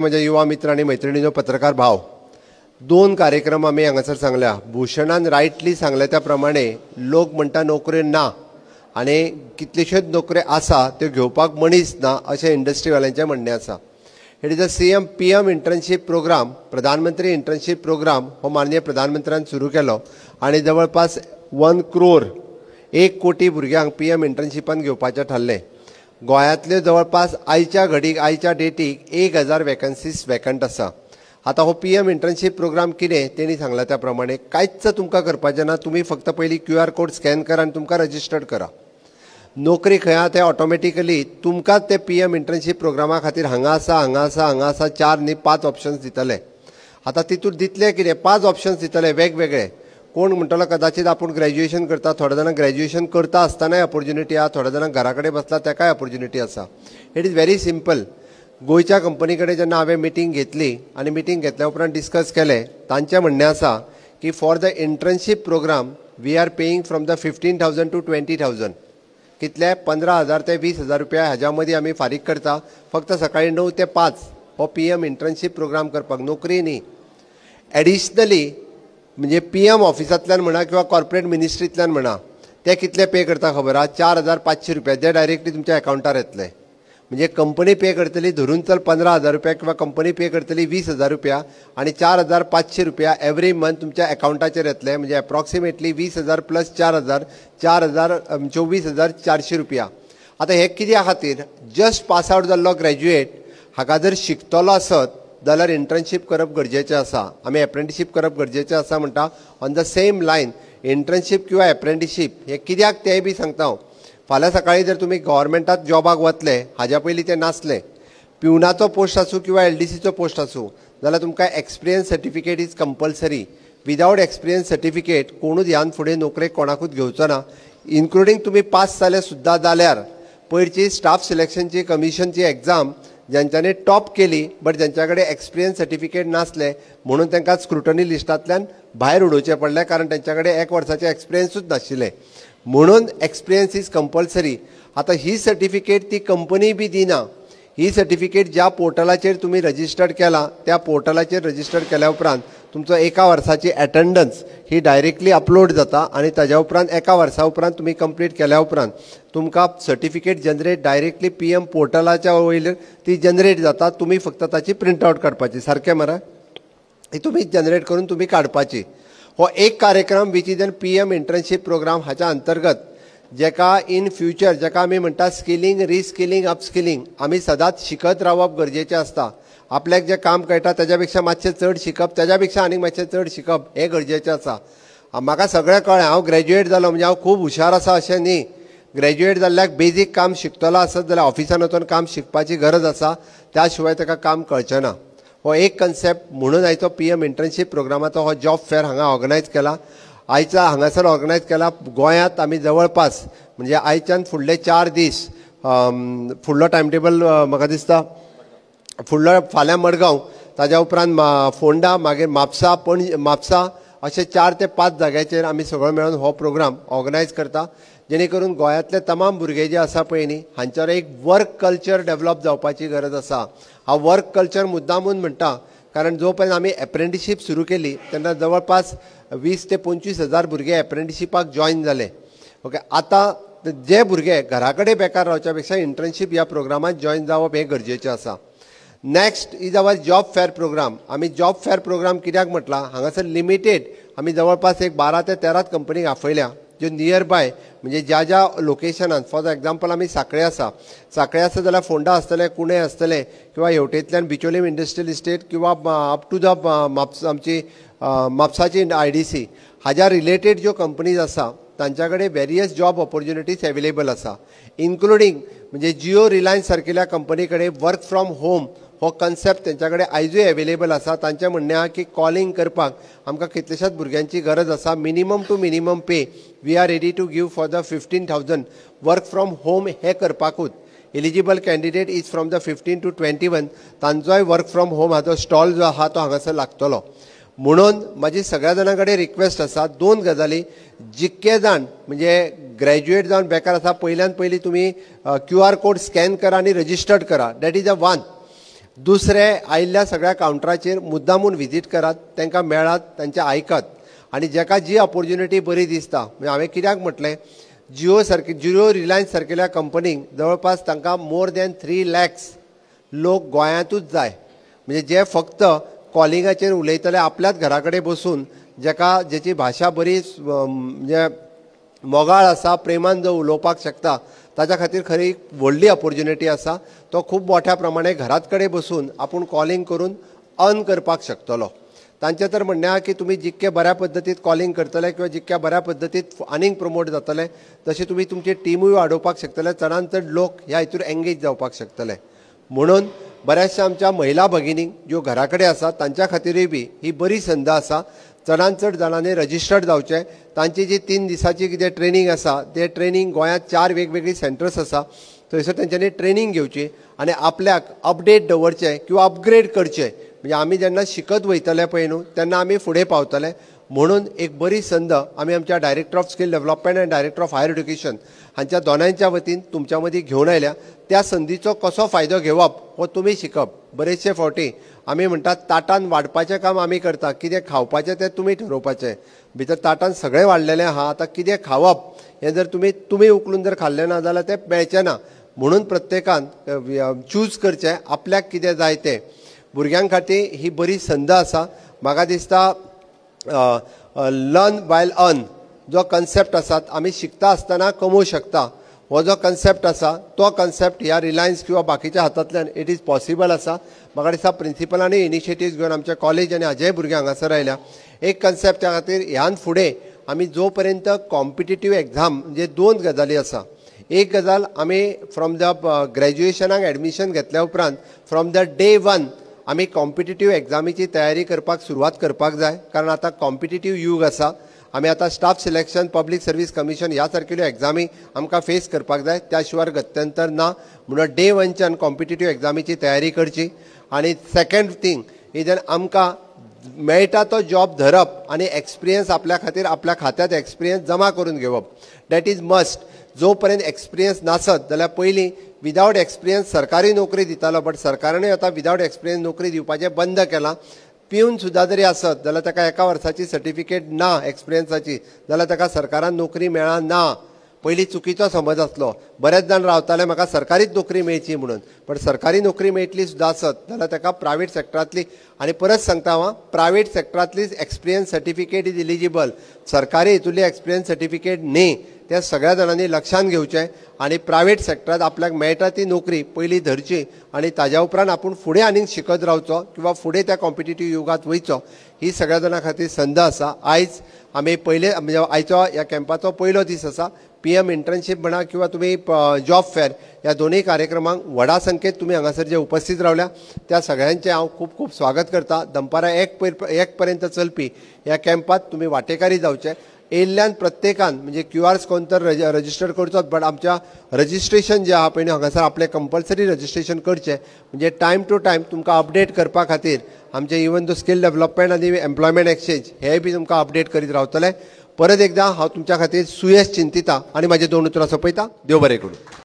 माझ्या युवा मित्र आणि मैत्रिणींनो, पत्रकार भाव, दोन कार्यक्रम आम्ही हांगासर सांगल्या. भूषणान रायटली सांगल्या त्या प्रमाणे लोक म्हणटा नोकऱ्यो ना आणि कितलेश्योच नोकऱ्यो आसा त्यो घेवपाक मनीस ना अशें इंडस्ट्रीवाल्यांचें म्हणणें आसा. It is a PM internship programme, प्रधानमंत्री इंटर्नशीप प्रोग्राम हो माननीय प्रधानमंत्र्यान सुरू केलो आणि जवळपास 1 crore 1 कोटी भुरग्यांक पीएम इंटर्नशिपान घेवपाचें थारलें. गोंयांतल्यो जवळपास आयच्या डेटीक 1000 वॅकन्सीज वॅकंट आसा. आता हो पीएम इंटर्नशीप प्रोग्राम कितें तेणी सांगला त्या प्रमाणे कांयच तुमकां करपाचें ना. तुम्ही फक्त पयलीं QR कोड स्कॅन करा आनी तुमकां रजिस्टर्ड करा. नोकरी खंय आहा तें ऑटोमॅटिकली तुमकांच ते पीएम इंटर्नशीप प्रोग्रामा खातीर हांगा आसा 4 न्ही 5 ऑप्शन्स दितले. आता तितून दितले कितें 5 ऑप्शन्स दितले वेगवेगळे. कोण म्हणटलो कदाचित आपूण ग्रॅज्युएशन करता, थोड्या जाणांक ग्रॅज्युएशन करता आसतनाय ऑपॉर्च्युनिटी आहा, थोड्या जाणांक घरा कडेन बसला तेकाय ऑपॉर्च्युनिटी आसा. It is very simple. गोंयच्या कंपनी कडेन जेन्ना हांवें मिटींग घेतली आनी मिटींग घेतल्या उपरांत डिस्कस केलें, तांचें म्हणणें आसा की for the internship programme we are paying from the 15,000 to 20,000. कितले 15,000 ते 20,000 रुपया हाज्या मदीं आमी फारीक करता. फक्त सकाळी 9 ते 5 हो पीएम इंटर्नशीप प्रोग्राम करपाक, नोकरी न्ही. एडिशनली म्हणजे पीएम ऑफिसांतल्यान म्हणा किंवा कॉर्पोरेट मिनिस्ट्रींतल्यान म्हणा, ते कितले पे करता खबर आहा? 4,500 रुपया. जे डायरेक्टली तुमच्या अकाउंटार येतले. म्हणजे कंपनी पे करतली धरून चल 15,000 रुपया किंवा कंपनी पे करतली 20,000 रुपया आणि 4,500 रुपया एवरी मंथ तुमच्या अकाउंटाचेर येतले. म्हणजे अप्रॉक्सिमेटली 20,000 प्लस 4,000 24,400 रुपया. आता हे कित्या खातीर? जस्ट पास आउट जाल्लो ग्रॅज्युएट हाका जर शिकतलो आसत जाल्यार इंटर्नशीप करप गरजेचें आसा. आमी एप्रेंटिसशीप करप गरजेचें आसा म्हणटा. On the same line internship किंवा एप्रेंटिसशीप हे कित्याक तेंय बी सांगता हांव. फाल्यां सकाळी जर तुमी गव्हर्मेंटात जॉबाक वतले, हाज्या पयलीं ते नासले, पिवनाचो पोस्ट आसूं किंवा LDCचो पोस्ट आसूं, जाल्यार तुमकां experience certificate is compulsory. Without experience certificate कोणूच ह्यान फुडें नोकरेक कोणाकूच घेवचो ना. इन्क्लुडींग तुमी पास जाले सुद्दां जाल्यार पयरची स्टाफ सिलेक्शनची कमिशनची एग्जाम ज्यांच्यानी टॉप केली बट ज्यांच्याकडे एक्सपिरियन्स सर्टिफिकेट नासले म्हणून तांकां स्क्रुटनी लिस्टांतल्यान भायर उडोवचें पडलें, कारण तांच्याकडे 1 वर्साचें एक्सपिरियन्सूच नाशिल्लें. म्हणून एक्सपिरियन्स इज कंपल्सरी. आता ही सर्टिफिकेट ती कंपनी बी दिना. ही सर्टिफिकेट ज्या पोर्टलाचेर तुम्ही रजिस्टर्ड केला त्या पोर्टलाचेर रजिस्टर्ड केल्या उपरांत तुमचो 1 वर्साची अटेंडन्स ही डायरेक्टली अपलोड जाता आणि ताज्या उपरांत 1 वर्सा उपरांत तुम्ही कंप्लीट केल्या उपरांत तुमकां सर्टिफिकेट जनरेट डायरेक्टली पीएम पोर्टलाच्या वयल्यान ती जनरेट जाता. तुम्ही फक्त ताची प्रिंट आउट काडपाची. सारकें मरे? ही तुम्ही जनरेट करून तुम्ही काडपाची. हो एक कार्यक्रम which is an PM internship programme हाच्या अंतर्गत जेका इन फ्युचर जेका आमी म्हणटा स्किलिंग, रिस्किलिंग, अपस्किलिंग, आमी सदांच शिकत रावप गरजेचें आसता. आपल्याक जें काम कळटा तेज्या पेक्षा मातशें चड शिकप, तेज्या पेक्षा आनीक मातशें चड शिकप हें गरजेचें आसा. म्हाका सगळें कळ्ळें. हांव ग्रॅज्युएट जालो म्हणजे हांव खूब हुशार आसा अशें न्ही. ग्रॅज्युएट जाल्ल्याक बेजीक काम शिकतलो आसत जाल्यार ऑफिसान वचून काम शिकपाची गरज आसा, त्या शिवाय ताका काम कळचें ना. हो एक कन्सेप्ट म्हणून आयचो पीएम इंटर्नशीप प्रोग्रामाचो हो जॉब फेअर हांगा ऑर्गनायज केला. आयचा हांगासर ऑर्गनायज केला. गोंयांत आमी जवळपास म्हणजे आयच्यान फुडले 4 दीस फुडलो टायम टेबल म्हाका दिसता फुडलो फाल्यां मडगांव, ताज्या उपरांत फोंडा, मागीर म्हापसा अशे 4 ते 5 जाग्याचेर आमी सगळो मेळून हो प्रोग्राम ऑर्गनायज करता. जेणे करून गोंयांतले तमाम भुरगे जे आसा पळय न्ही हांच्यावर एक वर्क कल्चर डेव्हलप जावपाची गरज आसा. हा वर्क कल्चर मुद्दामून म्हणटा कारण जो पर्यंत आमी एप्रेंटिसशीप सुरू केली तेन्ना जवळपास 20 ते 25,000 भुरगे एप्रेंटिसशिपाक जॉयन जाले. ओके, आतां जे भुरगे घरा कडेन बेकार रावच्या पेक्षा इंटर्नशीप ह्या प्रोग्रामात जॉयन जावप हें गरजेचें आसा. Next is our job fair programme. आमी जॉब फेअर प्रोग्राम कित्याक म्हटला? हांगासर लिमिटेड आमी जवळपास एक 12 ते 13 कंपनीक आफयल्या ज्यो नियर बाय म्हणजे ज्या ज्या लोकेशनान, फॉर एक्झाम्पल आमी सांखळे आसा जाल्यार फोंडा आसतले, कुणे आसतले किंवा हेवटेंतल्यान बिचोलीम इंडस्ट्रियल इस्टेट किंवा अप टू द आमची म्हापसाची IDC हाज्या रिलेटेड ज्यो कंपनीज आसा तांच्या कडेन वेरियस जॉब ऑपॉर्च्युनिटीज अवेलेबल आसा. इन्क्लुडींग म्हणजे जियो, रिलायन्स सारकिल्या कंपनी कडेन वर्क फ्रॉम होम हो कन्सेप्ट तेंच्या कडेन आयजूय अवेलेबल आसा. तांचें म्हणणें आहा की कॉलिंग करपाक आमकां कितलेशाच भुरग्यांची गरज आसा. Minimum to minimum pay we are ready to give for the 15,000 work from home हे करपाकूच. Eligible candidate is from the 15 to 21. तांचोय वर्क फ्रॉम होम हाचो स्टॉल जो आहा तो हांगासर लागतलो. म्हणून माझी सगळ्या जाणां कडेन रिक्वेस्ट आसा 2 गजाली. जितके जाण म्हणजे ग्रॅज्युएट जावन बेकार आसा पयल्यान पयलीं तुमी QR कोड स्कॅन करा आनी रजिस्टर्ड करा. That is a 1. दुसरे आयिल्ल्या सगळ्या कावंटराचेर मुद्दामून विजीट करात, तांकां मेळात, तांचें आयकात आनी जाका जी ऑपॉर्च्युनिटी बरी दिसता. म्हणजे हांवें कित्याक म्हटलें, जियो रिलायन्स सारकेल्या कंपनीक जवळपास तांकां मोर दॅन 3 lakhs लोक गोंयांतूच जाय. म्हणजे जे फक्त कॉलिंगाचेर उलयतले आपल्याच घरा कडेन बसून, जेची भाशा बरी म्हणजे मोगाळ आसा, प्रेमान जो उलोवपाक शकता, ताच्या खातीर खरी व्हडली ऑपॉर्च्युनिटी आसा. तो खूब मोठ्या प्रमाणे घरात कडेन बसून आपूण कॉलिंग करून अर्न करपाक शकतलो. तांचें तर म्हणणें आसा की तुमी जितके बऱ्या पद्दतीन कॉलिंग करतले किंवा जितक्या बऱ्या पद्दतीन आनीक प्रमोट जातले, तशें तुमी तुमची टिमूय वाडोवपाक शकतले, चडांत चड लोक ह्या हितूर एंगेज जावपाक शकतले. म्हणून बऱ्याचशा आमच्या महिला भगिनींक ज्यो घरा कडेन आसात तांच्या खातीरूय बी ही बरी संद आसा. चडांत चड जाणांनी रजिस्टर्ड जावचें. तांची जी 3 दिसाची कितें ट्रेनींग आसा, तें ट्रेनींग गोंयांत 4 वेगवेगळी सेंटर्स आसा, थंयसर तेंच्यांनी ट्रेनींग घेवची आनी आपल्याक अपडेट दवरचें किंवा अपग्रेड करचें. म्हणजे आमी जेन्ना शिकत वयतले पळय न्हू, तेन्ना आमी फुडें पावतले. म्हणून एक बरी संद आमी आमच्या डायरेक्टर ऑफ स्कील डेव्हलपमेंट आनी डायरेक्टर ऑफ हायर एड्युकेशन हांच्या दोनांच्या वतीन तुमच्या मदीं घेवन आयल्या. त्या संदीचो कसो फायदो घेवप हो तुमी शिकप. बरेचशे फावटी आमी म्हणटात ताटान वाडपाचें काम आमी करता, कितें खावपाचें तें तुमी ठरोवपाचें. भितर ताटान सगळें वाडलेलें आहा, आतां कितें खावप हें जर तुमी उखलून जर खाल्लें ना जाल्यार तें मेळचें ना. म्हणून प्रत्येकान चूज करचें आपल्याक कितें जाय तें. भुरग्यां खातीर ही बरी संद आसा. म्हाका दिसता लर्न वायल अर्न जो कन्सेप्ट आसा, आमी शिकता आसतना कमोवंक शकता, हो जो कन्सेप्ट आसा तो कन्सेप्ट ह्या रिलायन्स किंवा बाकीच्या हातांतल्यान इट इज पॉसिबल आसा. म्हाका दिसता प्रिंसिपलांनी इनिशिएटिव्ह घेवन आमच्या कॉलेज आनी हाजेय भुरगे हांगासर आयल्या. एक कन्सेप्टा खातीर ह्यान फुडें आमी जो पर्यंत कॉम्पिटिटीव एग्जाम म्हणजे 2 गजाली आसा. एक गजाल आमी फ्रॉम द ग्रॅज्युएशनाक एडमिशन घेतल्या उपरांत फ्रॉम द डे 1 आमी कॉम्पिटिटीव एग्जामीची तयारी करपाक सुरवात करपाक जाय. कारण आतां कॉम्पिटिटीव युग आसा. आमी आतां staff selection, public service commission ह्या सारकेल्यो एग्जामी आमकां फेस करपाक जाय. त्या शिवाय गत्यंतर ना. म्हणून डे 1च्यान कॉम्पिटिटीव एग्जामीची तयारी करची. आनी सेकंड थिंग इजन आमकां मेळटा तो जॉब धरप आनी एक्सपिरियन्स आपल्या खातीर आपल्या खात्यांत एक्सपिरियन्स जमा करून घेवप. That is must. जो पर्यंत एक्सपिरियन्स नासत जाल्यार पयलीं विदावट एक्सपिरियन्स सरकारी नोकरी दितालो, बट सरकारानूय आतां विदावट एक्सपिरियन्स नोकरी दिवपाचें बंद केलां. पिवन सुद्दां जरी आसत जाल्यार ताका 1 वर्साची सर्टिफिकेट ना एक्सपिरियन्साची जाल्यार ताका सरकारान नोकरी मेळना. पयलीं चुकीचो समज आसलो. बरेच जाण रावताले म्हाका सरकारीच नोकरी मेळची म्हणून, पण सरकारी नोकरी मेळटली सुद्दां आसत जाल्यार ताका प्रायवेट सेक्टरांतली, आनी परत सांगता हांव, प्रायवेट सेक्टरांतलीच एक्सपिरियन्स सर्टिफिकेट इज इलिजिबल. सरकारी हितूंतली एक्सपिरियन्स सर्टिफिकेट न्ही. तें सगळ्या जाणांनी लक्षांत घेवचें आनी प्रायवेट सेक्टरांत आपल्याक मेळटा ती नोकरी पयलीं धरची आनी ताज्या उपरांत आपूण फुडें आनीक शिकत रावचो किंवा फुडें त्या कॉम्पिटिटीव युगांत वयचो. ही सगळ्या जाणां खातीर संद आसा. आयज आमी पयले म्हणजे आयचो ह्या कॅम्पाचो पयलो दीस आसा. PM इंटर्नशीप म्हणा किंवा तुमी जॉब फेअर ह्या दोनूय कार्यक्रमांक व्हडा संख्येत तुमी हांगासर जे उपस्थित रावल्या त्या सगळ्यांचें हांव खूब खूब स्वागत करता. दनपारां 1 पर्यंत चलपी ह्या कॅम्पात तुमी वांटेकारी जावचे. येयल्ल्यान प्रत्येकान म्हणजे QRs कोण तर रजिस्टर करचोच, बट आमच्या रजिस्ट्रेशन जें आहा पळय न्हू हांगासर आपलें कंपल्सरी रजिस्ट्रेशन करचें. म्हणजे टायम टू टायम तुमकां अपडेट करपा खातीर आमचे इवन दो स्कील डेव्हलपमेंट आनी एम्प्लॉयमेंट एक्सचेंज हे बी तुमकां अपडेट करीत रावतले. परत एकदां हांव तुमच्या खातीर सुयेश चिंतिता आनी म्हाजे 2 उतरां सोंपयता. देव बरें करूं.